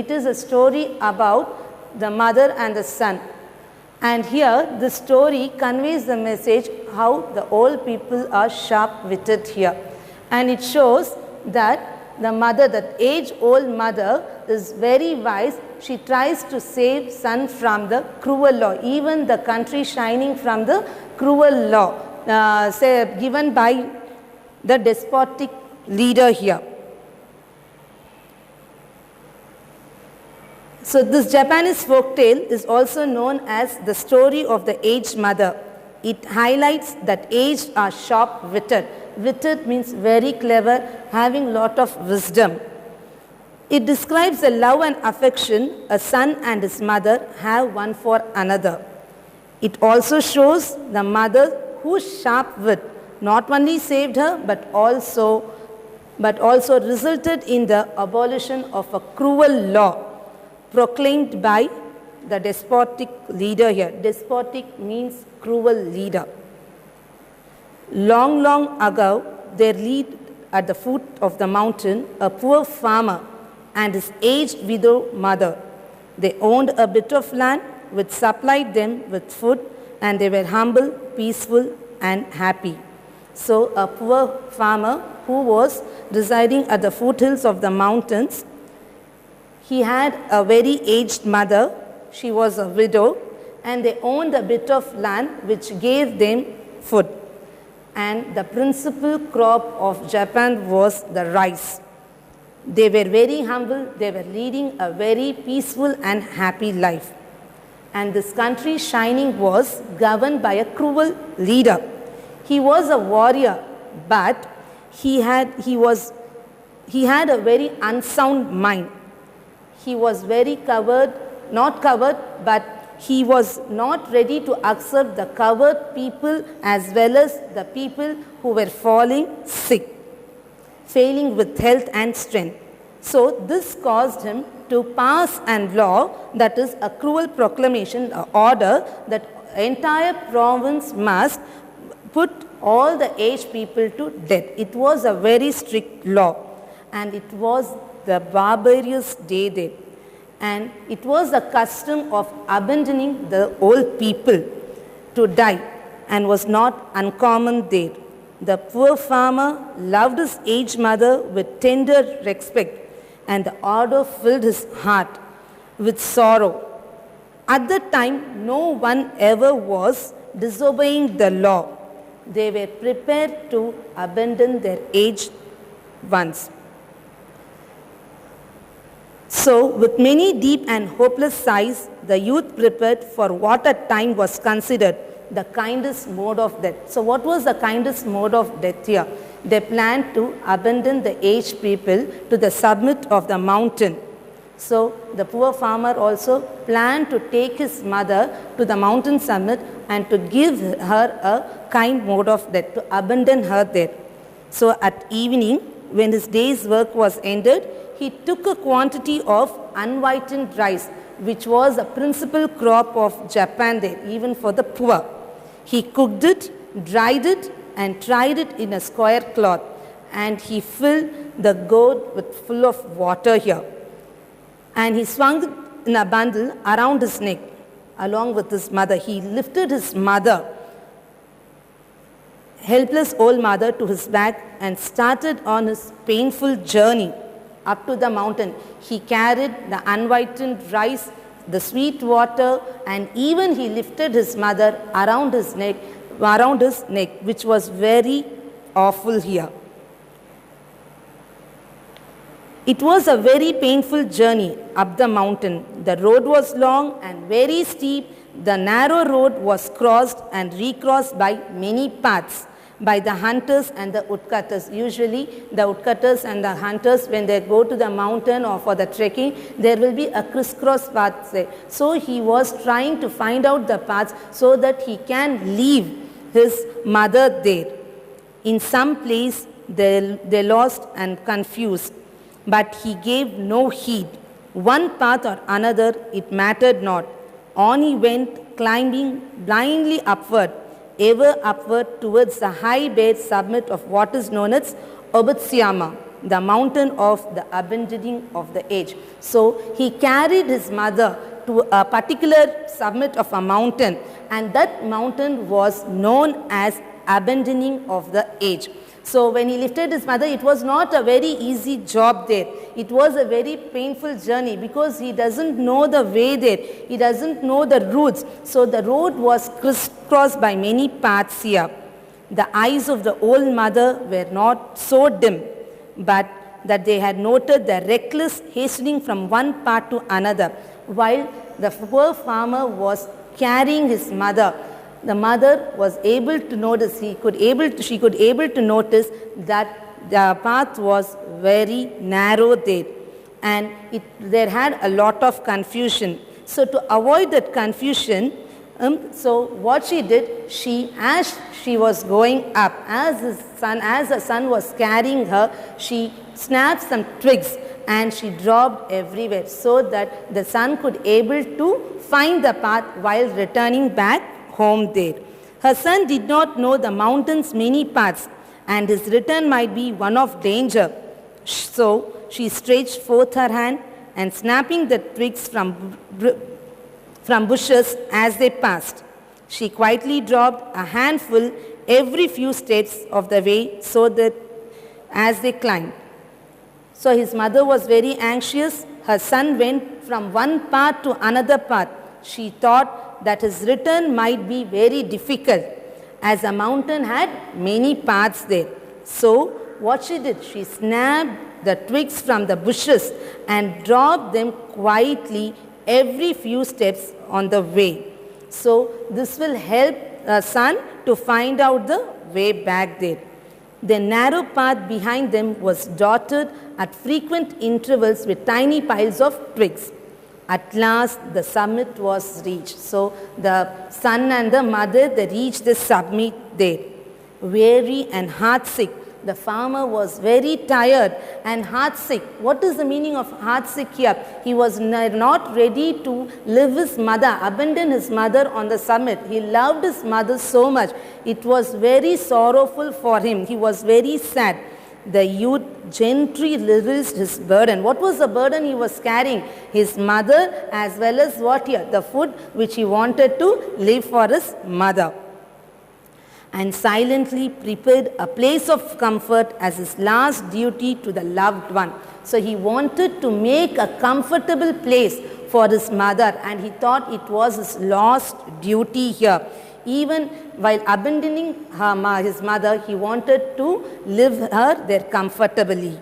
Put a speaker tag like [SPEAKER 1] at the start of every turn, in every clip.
[SPEAKER 1] It is a story about the mother and the son. And here the story conveys the message how the old people are sharp-witted here. And it shows that the mother, that age-old mother, is very wise. She tries to save son from the cruel law, even the country shining from the cruel law given by the despotic leader here. So this Japanese folktale is also known as the story of the aged mother. It highlights that aged are sharp-witted. Witted means very clever, having lot of wisdom. It describes the love and affection a son and his mother have one for another. It also shows the mother whose sharp wit not only saved her but also resulted in the abolition of a cruel law proclaimed by the despotic leader here. Despotic means cruel leader. Long, long ago, there lived at the foot of the mountain a poor farmer and his aged widow mother. They owned a bit of land which supplied them with food, and they were humble, peaceful, and happy. So a poor farmer who was residing at the foothills of the mountains, he had a very aged mother. She was a widow, and they owned a bit of land which gave them food. And the principal crop of Japan was the rice. They were very humble. They were leading a very peaceful and happy life. And this country shining was governed by a cruel leader. He was a warrior, but he had a very unsound mind. He was very not covered, but he was not ready to accept the covered people as well as the people who were falling sick, failing with health and strength. So this caused him to pass an law, that is a cruel proclamation, an order that entire province must put all the aged people to death. It was a very strict law, and it was the barbarous day there. And it was the custom of abandoning the old people to die, and was not uncommon there. The poor farmer loved his aged mother with tender respect, and the order filled his heart with sorrow. At that time, no one ever was disobeying the law. They were prepared to abandon their aged ones. So, with many deep and hopeless sighs, the youth prepared for what at time was considered the kindest mode of death. So, what was the kindest mode of death here? They planned to abandon the aged people to the summit of the mountain. So, the poor farmer also planned to take his mother to the mountain summit and to give her a kind mode of death, to abandon her there. So, at evening, when his day's work was ended, he took a quantity of unwhitened rice, which was a principal crop of Japan there, even for the poor. He cooked it, dried it, and tried it in a square cloth, and he filled the gourd with full of water here. And he swung it in a bundle around his neck, along with his mother. He lifted his mother, helpless old mother, to his back and started on his painful journey up to the mountain. He carried the unwhitened rice, the sweet water, and even he lifted his mother around his neck, which was very awful here. It was a very painful journey up the mountain. The road was long and very steep. The narrow road was crossed and recrossed by many paths by the hunters and the woodcutters. Usually the woodcutters and the hunters, when they go to the mountain or for the trekking, there will be a crisscross path there. So he was trying to find out the paths so that he can leave his mother there. In some place they lost and confused, but he gave no heed. One path or another, it mattered not. On he went, climbing blindly upward, ever upward towards the high bare summit of what is known as Obutsuyama. the mountain of the abandoning of the age. So he carried his mother to a particular summit of a mountain, and that mountain was known as abandoning of the age. So when he lifted his mother, it was not a very easy job there. It was a very painful journey because he doesn't know the way there. He doesn't know the routes. So the road was crisscrossed by many paths here. The eyes of the old mother were not so dim, but that they had noted the reckless hastening from one path to another, while the poor farmer was carrying his mother. The mother was able to notice, she could able to notice that the path was very narrow there, and there had a lot of confusion. So to avoid that confusion, so what she did, as she was going up, as the son was carrying her, she snapped some twigs and she dropped everywhere so that the son could able to find the path while returning back home there. Her son did not know the mountain's many paths, and his return might be one of danger. So she stretched forth her hand, and snapping the twigs from bushes as they passed, she quietly dropped a handful every few steps of the way, so that as they climbed. So his mother was very anxious. Her son went from one path to another path. She thought that his return might be very difficult, as the mountain had many paths there. So what she did, she snapped the twigs from the bushes and dropped them quietly every few steps on the way. So this will help the son to find out the way back there. The narrow path behind them was dotted at frequent intervals with tiny piles of twigs. At last, the summit was reached. So the son and the mother, they reached the summit there. Weary and heartsick, the farmer was very tired and heartsick. What is the meaning of heartsick here? He was not ready to leave his mother, abandon his mother on the summit. He loved his mother so much. It was very sorrowful for him. He was very sad. The youth gently released his burden. What was the burden he was carrying? His mother, as well as what here? The food which he wanted to leave for his mother. And silently prepared a place of comfort as his last duty to the loved one. So he wanted to make a comfortable place for his mother, and he thought it was his last duty here. Even while abandoning his mother, he wanted to leave her there comfortably.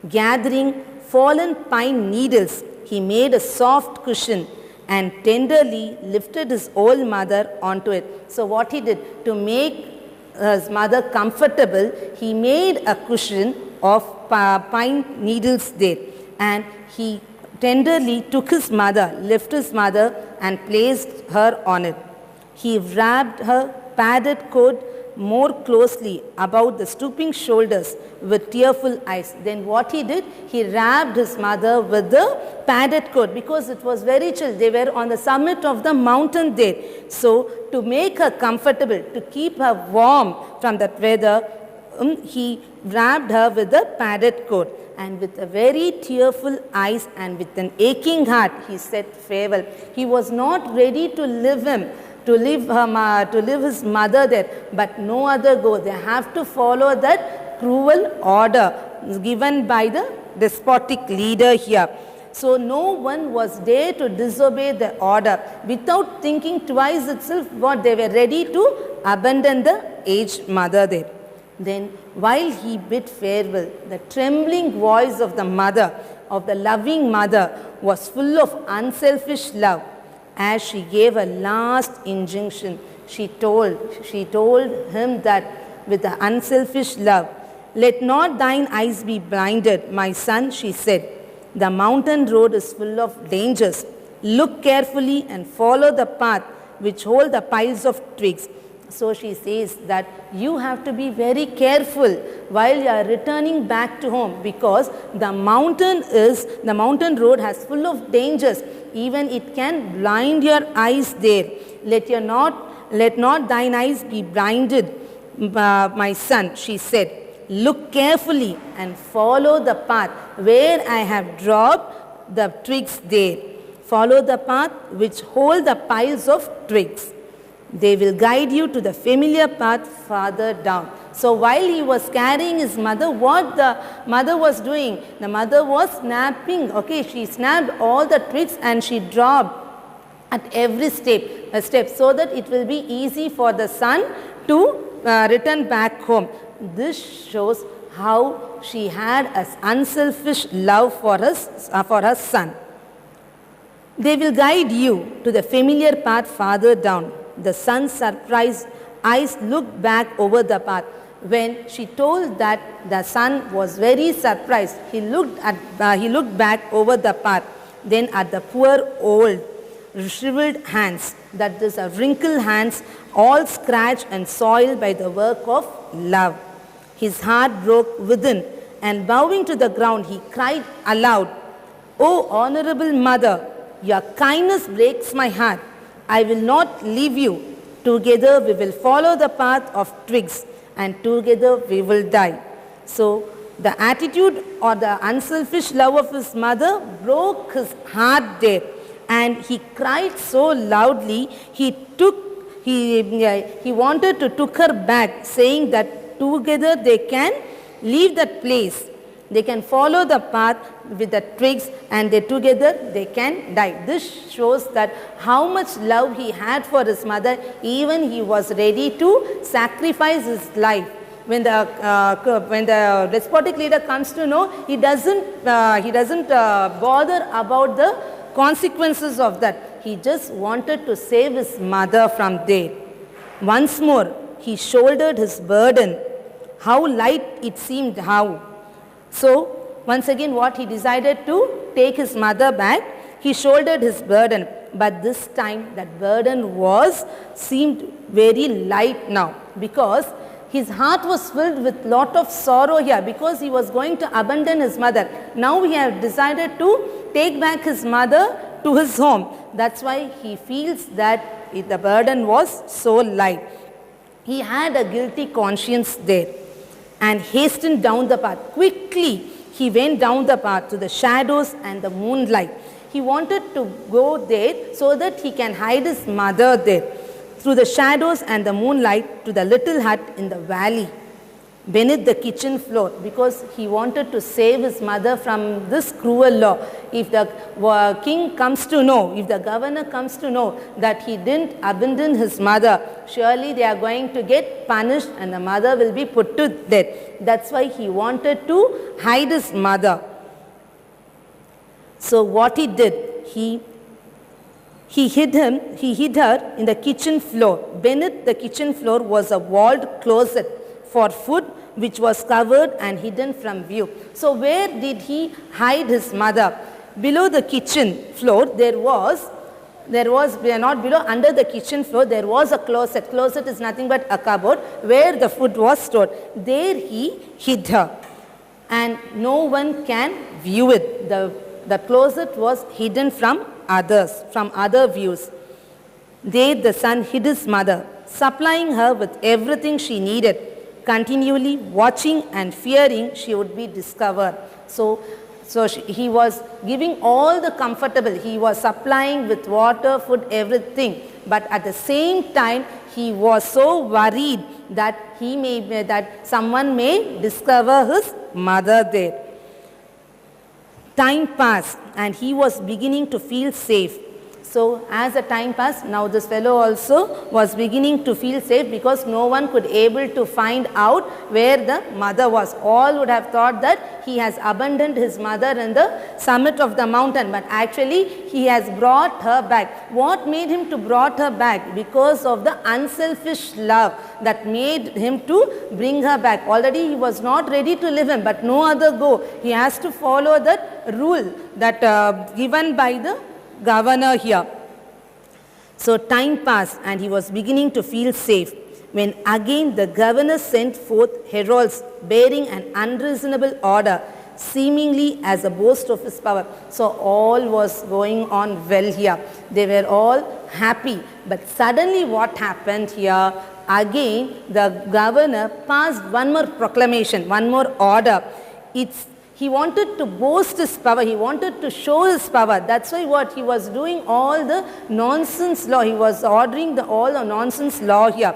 [SPEAKER 1] Gathering fallen pine needles, he made a soft cushion and tenderly lifted his old mother onto it. So what he did, to make his mother comfortable, he made a cushion of pine needles there, and he tenderly took his mother, lifted his mother and placed her on it. He wrapped her padded coat more closely about the stooping shoulders with tearful eyes. Then what he did, he wrapped his mother with the padded coat because it was very chill. They were on the summit of the mountain there. So to make her comfortable, to keep her warm from that weather, he wrapped her with the padded coat. And with a very tearful eyes and with an aching heart, he said farewell. He was not ready to leave him, to leave his mother there, but no other go. They have to follow that cruel order given by the despotic leader here. So no one was there to disobey the order. Without thinking twice itself, what they were ready to abandon the aged mother there. Then while he bid farewell, the trembling voice of the mother, of the loving mother, was full of unselfish love. As she gave a last injunction, she told him that with the unselfish love, "Let not thine eyes be blinded, my son," she said. "The mountain road is full of dangers. Look carefully and follow the path which hold the piles of twigs." So she says that you have to be very careful while you are returning back to home, because the mountain road has full of dangers. Even it can blind your eyes there. Let not thine eyes be blinded, my son, she said. Look carefully and follow the path where I have dropped the twigs there. Follow the path which hold the piles of twigs. They will guide you to the familiar path farther down. So while he was carrying his mother, what the mother was doing? The mother was snapping. Okay, she snapped all the twigs and she dropped at every step so that it will be easy for the son to return back home. This shows how she had an unselfish love for her son. They will guide you to the familiar path farther down. The son's surprised eyes looked back over the path. When she told that, the son was very surprised. He looked back over the path, then at the poor old shriveled hands, that is, wrinkled hands, all scratched and soiled by the work of love. His heart broke within, and bowing to the ground, he cried aloud, "O honorable mother, your kindness breaks my heart. I will not leave you. Together we will follow the path of twigs, and together we will die." So the attitude or the unselfish love of his mother broke his heart there, and he cried so loudly, he wanted to took her back, saying that together they can leave that place. They can follow the path with the twigs, and together they can die. This shows that how much love he had for his mother, even he was ready to sacrifice his life. When the despotic leader comes to know, he doesn't bother about the consequences of that. He just wanted to save his mother from there. Once more, he shouldered his burden. How light it seemed, how. So, once again what he decided to take his mother back, he shouldered his burden. But this time that burden seemed very light now, because his heart was filled with lot of sorrow here, because he was going to abandon his mother. Now he had decided to take back his mother to his home. That's why he feels that the burden was so light. He had a guilty conscience there, and hastened down the path. Quickly he went down the path to the shadows and the moonlight. He wanted to go there so that he can hide his mother there, through the shadows and the moonlight, to the little hut in the valley beneath the kitchen floor, because he wanted to save his mother from this cruel law. If the king comes to know, if the governor comes to know that he didn't abandon his mother, surely they are going to get punished and the mother will be put to death. That's why he wanted to hide his mother. So what he did, he hid her in the kitchen floor. Beneath the kitchen floor was a walled closet for food, which was covered and hidden from view. So where did he hide his mother? Below the kitchen floor, there was not below, under the kitchen floor, there was a closet. Closet is nothing but a cupboard where the food was stored. There he hid her, and no one can view it. The closet was hidden from others, from other views. There the son hid his mother, supplying her with everything she needed, continually watching and fearing she would be discovered. So he was giving all the comfortable. He was supplying with water, food, everything. But at the same time, he was so worried that that someone may discover his mother there. Time passed, and he was beginning to feel safe. So as the time passed, now this fellow also was beginning to feel safe, because no one could able to find out where the mother was. All would have thought that he has abandoned his mother in the summit of the mountain, but actually he has brought her back. What made him to brought her back? Because of the unselfish love that made him to bring her back. Already he was not ready to live him, but no other go. He has to follow that rule that given by the governor here. So time passed, and he was beginning to feel safe, when again the governor sent forth heralds bearing an unreasonable order, seemingly as a boast of his power. So all was going on well here. They were all happy. But suddenly what happened here? again the governor passed one more proclamation, one more order. He wanted to boast his power. He wanted to show his power. That's why what he was doing, all the nonsense law. He was ordering all the nonsense law here.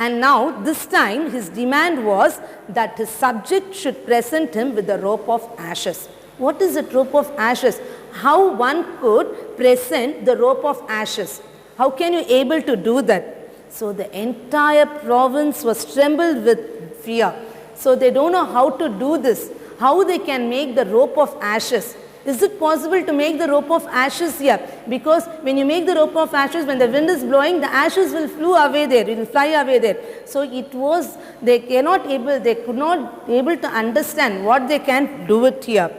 [SPEAKER 1] And now this time his demand was that his subject should present him with the rope of ashes. What is that rope of ashes? How one could present the rope of ashes? How can you able to do that? So the entire province was trembled with fear. So they don't know how to do this. How they can make the rope of ashes. Is it possible to make the rope of ashes here? Because when you make the rope of ashes, when the wind is blowing, the ashes will fly away there. It will fly away there. So they could not able to understand what they can do it here.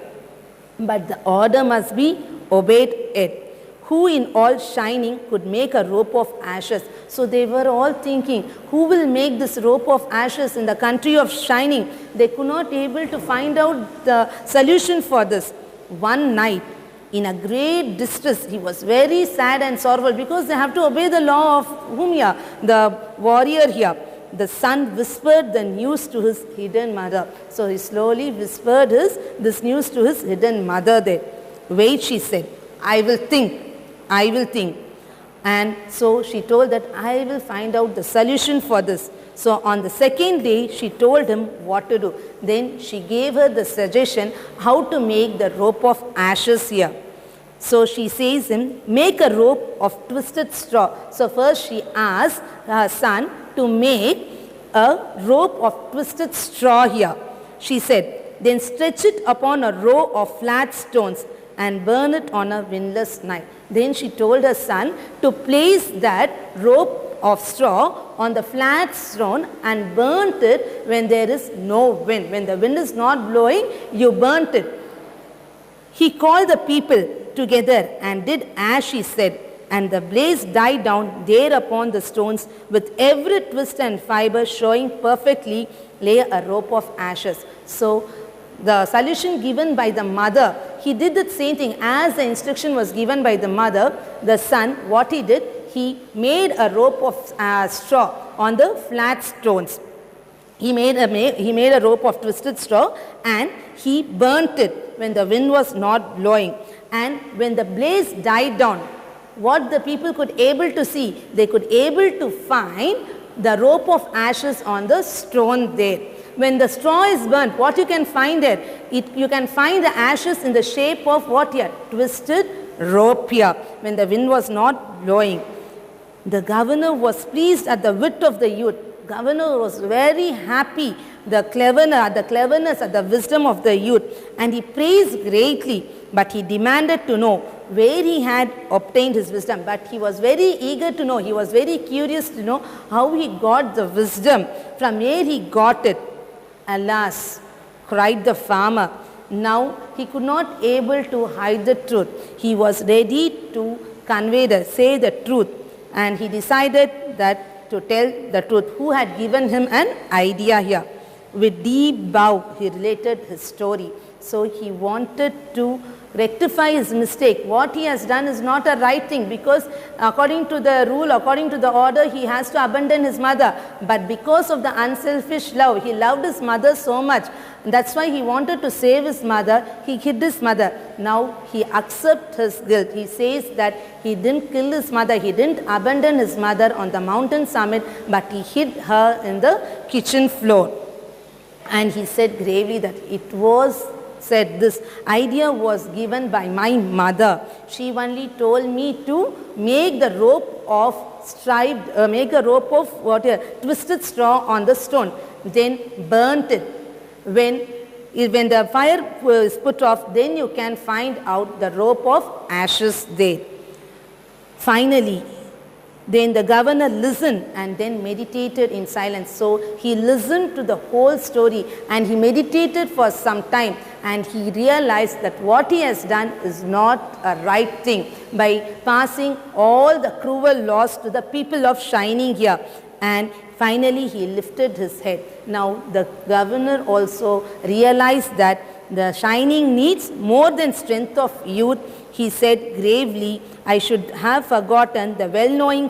[SPEAKER 1] But the order must be obeyed it. Who in all shining could make a rope of ashes? So they were all thinking, who will make this rope of ashes in the country of shining? They could not able to find out the solution for this. One night, in a great distress, he was very sad and sorrowful because they have to obey the law of whom here? The warrior here. The son whispered the news to his hidden mother. So he slowly whispered this news to his hidden mother there. Wait, she said, I will think. And so she told that I will find out the solution for this. So on the second day, she told him what to do. Then she gave her the suggestion how to make the rope of ashes here. So she says him, make a rope of twisted straw. So first she asked her son to make a rope of twisted straw here. She said, then stretch it upon a row of flat stones and burn it on a windless night. Then she told her son to place that rope of straw on the flat stone and burnt it when there is no wind. When the wind is not blowing, you burnt it. He called the people together and did as she said, and the blaze died down there upon the stones with every twist and fiber showing perfectly lay a rope of ashes. So the solution given by the mother, he did the same thing as the instruction was given by the mother. The son, what he did, he made a rope of straw on the flat stones. He made a rope of twisted straw and he burnt it when the wind was not blowing. And when the blaze died down, what the people could able to see, they could able to find the rope of ashes on the stone there. When the straw is burnt, what you can find there? You can find the ashes in the shape of what here? Twisted rope here, when the wind was not blowing. The governor was pleased at the wit of the youth. Governor was very happy, the cleverness, at the wisdom of the youth, and he praised greatly, but he demanded to know where he had obtained his wisdom. But he was very eager to know, he was very curious to know how he got the wisdom, from where he got it. Alas, cried the farmer, now he could not able to hide the truth. He was ready to say the truth, and he decided that to tell the truth. Who had given him an idea here? With deep bow, he related his story. So he wanted to rectify his mistake. What he has done is not a right thing, because according to the rule, according to the order, he has to abandon his mother. But because of the unselfish love, he loved his mother so much. That's why he wanted to save his mother. He hid his mother. Now he accepts his guilt. He says that he didn't kill his mother. He didn't abandon his mother on the mountain summit, but he hid her in the kitchen floor. And he said gravely that this idea was given by my mother. She only told me to make the rope of twisted straw on the stone, then burnt it. When the fire is put off, then you can find out the rope of ashes there. Finally, then the governor listened and then meditated in silence. So he listened to the whole story and he meditated for some time, and he realized that what he has done is not a right thing by passing all the cruel laws to the people of Shining here. And finally he lifted his head. Now the governor also realized that the Shining needs more than strength of youth. He said gravely, I should have forgotten the well-knowing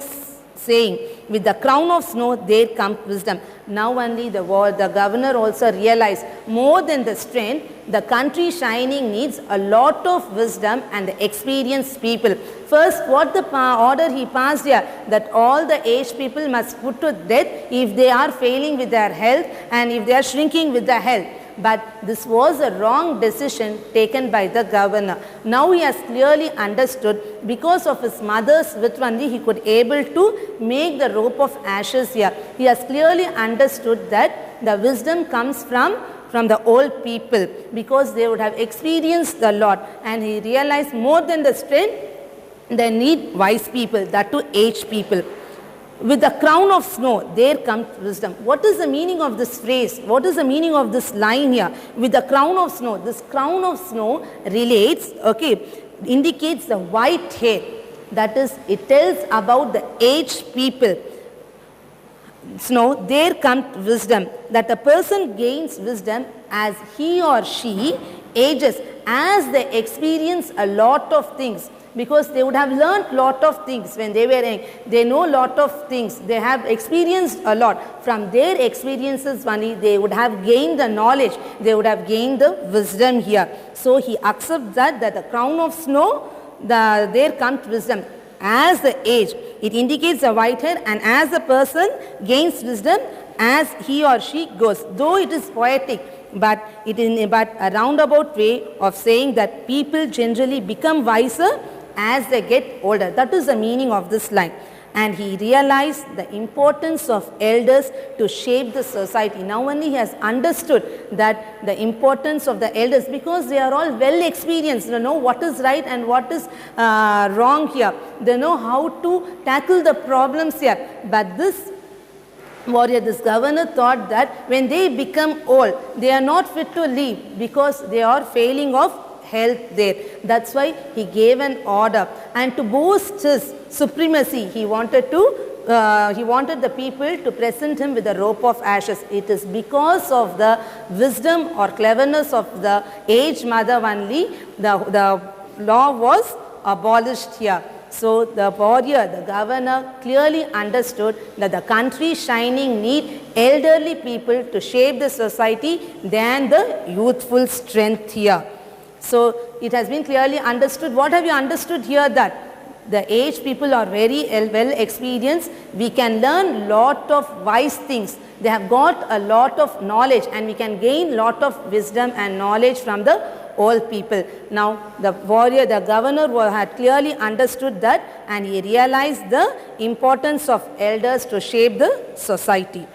[SPEAKER 1] saying, with the crown of snow there comes wisdom. Now only the governor also realized, more than the strength, the country shining needs a lot of wisdom and experienced people. First, what the order he passed here, that all the aged people must put to death if they are failing with their health and if they are shrinking with their health. But this was a wrong decision taken by the governor. Now he has clearly understood, because of his mother's wit only he could able to make the rope of ashes here. He has clearly understood that the wisdom comes from the old people, because they would have experienced a lot, and he realized, more than the strength, they need wise people, that to aged people. With the crown of snow, there comes wisdom. What is the meaning of this phrase? What is the meaning of this line here? With the crown of snow. This crown of snow relates, indicates the white hair. That is, it tells about the aged people. Snow, there comes wisdom. That a person gains wisdom as he or she ages, as they experience a lot of things. Because they would have learned lot of things when they were young. They know lot of things. They have experienced a lot. From their experiences only, they would have gained the knowledge. They would have gained the wisdom here. So he accepts that the crown of snow, there comes wisdom. As the age, it indicates the white hair, and as the person gains wisdom, as he or she goes. Though it is poetic, but it is a roundabout way of saying that people generally become wiser as they get older. That is the meaning of this line. And he realized the importance of elders to shape the society. Now only he has understood that the importance of the elders, because they are all well experienced. They know what is right and what is wrong here. They know how to tackle the problems here. But this warrior, this governor, thought that when they become old, they are not fit to live, because they are failing of health there. That's why he gave an order, and to boost his supremacy, he wanted the people to present him with a rope of ashes. It is because of the wisdom or cleverness of the aged mother only the law was abolished here. So the warrior, the governor, clearly understood that the country shining need elderly people to shape the society than the youthful strength here. So it has been clearly understood. What have you understood here? That the aged people are very well experienced. We can learn lot of wise things. They have got a lot of knowledge, and we can gain lot of wisdom and knowledge from the old people. Now the warrior, the governor, had clearly understood that, and he realized the importance of elders to shape the society.